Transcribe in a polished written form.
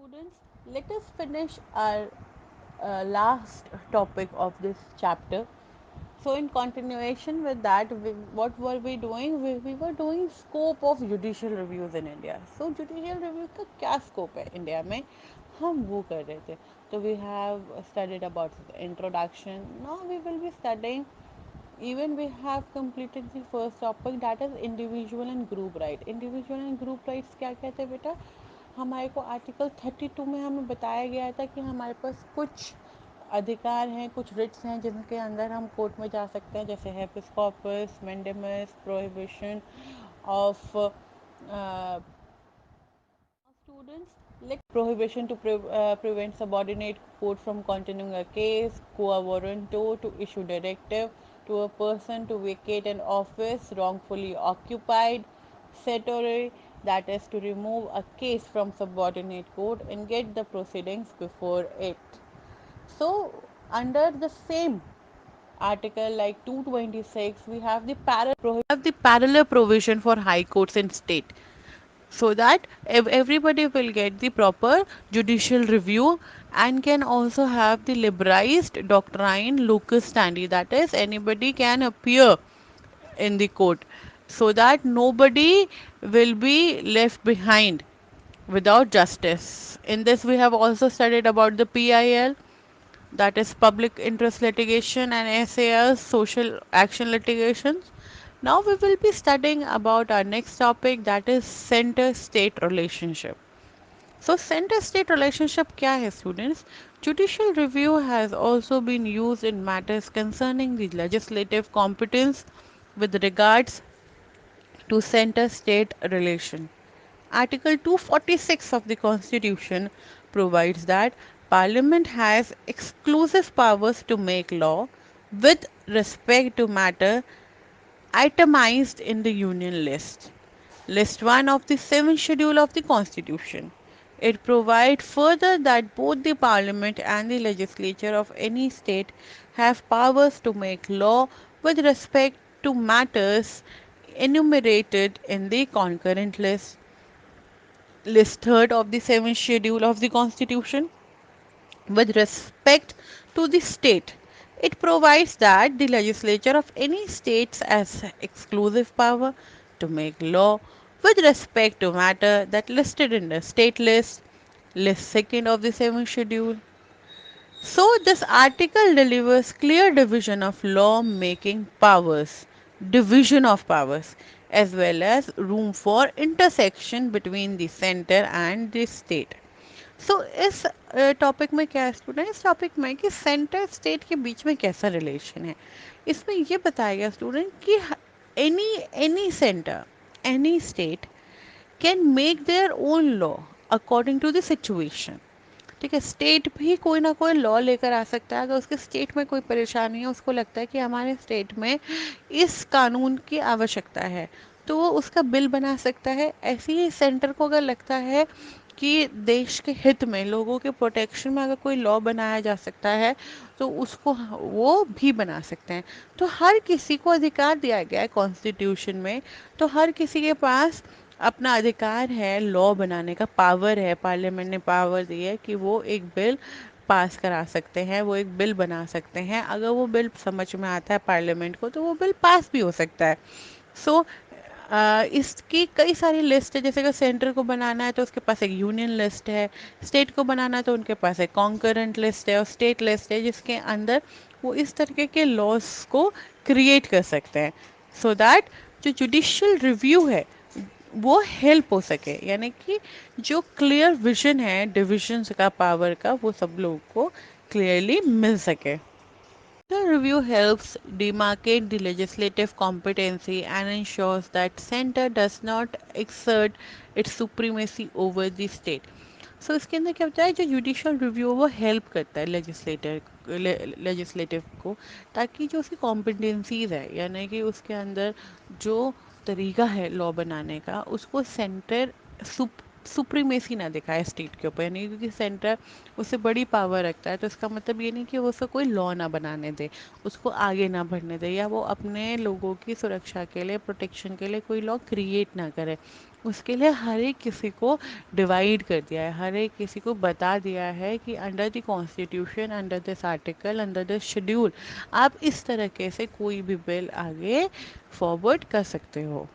Students, let us finish our last topic of this chapter. So, in continuation with that, what were we doing? We were doing scope of judicial reviews in India. So, judicial review का क्या scope है India में, हम वो कर रहे थे. So, we have studied about the introduction. Now, we will be studying. Even we have completed the first topic, that is individual and group right. Individual and group rights क्या कहते हैं बेटा? हमारे को आर्टिकल 32 में हमें बताया गया था कि हमारे पास कुछ अधिकार हैं, कुछ रिट्स हैं जिनके अंदर हम कोर्ट में जा सकते हैं, जैसे habeas corpus, mandamus, prohibition of students, like prohibition to prevent subordinate court from continuing a case, quo warranto to issue directive to a person to vacate an office wrongfully occupied, certiorari, that is to remove a case from subordinate court and get the proceedings before it. So, under the same article like 226, we have the parallel provision for high courts in state, so that everybody will get the proper judicial review and can also have the liberalized doctrine locus standi, that is anybody can appear in the court, so that nobody will be left behind without justice. In this we have also studied about the PIL, that is public interest litigation, and SAS social action litigations. Now we will be studying about our next topic, that is center state relationship. So center state relationship क्या है students? Judicial review has also been used in matters concerning the legislative competence with regards to center state relation. Article 246 of the Constitution provides that Parliament has exclusive powers to make law with respect to matter itemized in the Union List. List 1 of the 7th schedule of the Constitution. It provides further that both the Parliament and the legislature of any state have powers to make law with respect to matters enumerated in the concurrent list 3rd of the 7th schedule of the Constitution. With respect to the state, it provides that the legislature of any states has exclusive power to make law with respect to matter that listed in the state list 2nd of the 7th schedule. So this article delivers clear division of law making powers, division of powers, as well as room for intersection between the center and the state. सो इस topic में क्या है student, इस topic में कि centre state के बीच में कैसा रिलेशन है, इसमें ये बताया गया स्टूडेंट कि any any centre, any state can make their own law according to the situation. ठीक है, स्टेट भी कोई ना कोई लॉ लेकर आ सकता है. अगर उसके स्टेट में कोई परेशानी है, उसको लगता है कि हमारे स्टेट में इस कानून की आवश्यकता है, तो वो उसका बिल बना सकता है. ऐसे ही सेंटर को अगर लगता है कि देश के हित में, लोगों के प्रोटेक्शन में अगर कोई लॉ बनाया जा सकता है, तो उसको वो भी बना सकते हैं. तो हर किसी को अधिकार दिया गया है कॉन्स्टिट्यूशन में. तो हर किसी के पास अपना अधिकार है, लॉ बनाने का पावर है. पार्लियामेंट ने पावर दी है कि वो एक बिल पास करा सकते हैं, वो एक बिल बना सकते हैं. अगर वो बिल समझ में आता है पार्लियामेंट को, तो वो बिल पास भी हो सकता है. सो इसकी कई सारी लिस्ट है. जैसे अगर सेंटर को बनाना है तो उसके पास एक यूनियन लिस्ट है, स्टेट को बनाना है तो उनके पास एक कॉन्करेंट लिस्ट है और स्टेट लिस्ट है, जिसके अंदर वो इस तरीके के लॉज को क्रिएट कर सकते हैं, सो दैट जो जुडिशियल रिव्यू है वो हेल्प हो सके, यानी कि जो क्लियर विजन है डिविजन्स का, पावर का, वो सब लोगों को क्लियरली मिल सके. The review helps demarcate the legislative competency and ensures that center does not exert its supremacy over the state. सो इसके अंदर क्या होता है, जो जुडिशियल रिव्यू वो हेल्प करता है लेजिस्लेटिव को, ताकि जो उसकी कॉम्पिटेंसीज है, यानी कि उसके अंदर जो तरीका है लॉ बनाने का, उसको सेंटर सुप्रीमेसी ना दिखाए स्टेट के ऊपर, यानी क्योंकि सेंटर उससे बड़ी पावर रखता है, तो इसका मतलब ये नहीं कि वो उसको कोई लॉ ना बनाने दे, उसको आगे ना बढ़ने दे, या वो अपने लोगों की सुरक्षा के लिए, प्रोटेक्शन के लिए कोई लॉ क्रिएट ना करे। उसके लिए हर एक किसी को डिवाइड कर दिया है, हर एक किसी को बता दिया है कि under the constitution, under this article, under this schedule, आप इस तरीके से कोई भी बिल आगे फॉरवर्ड कर सकते हो।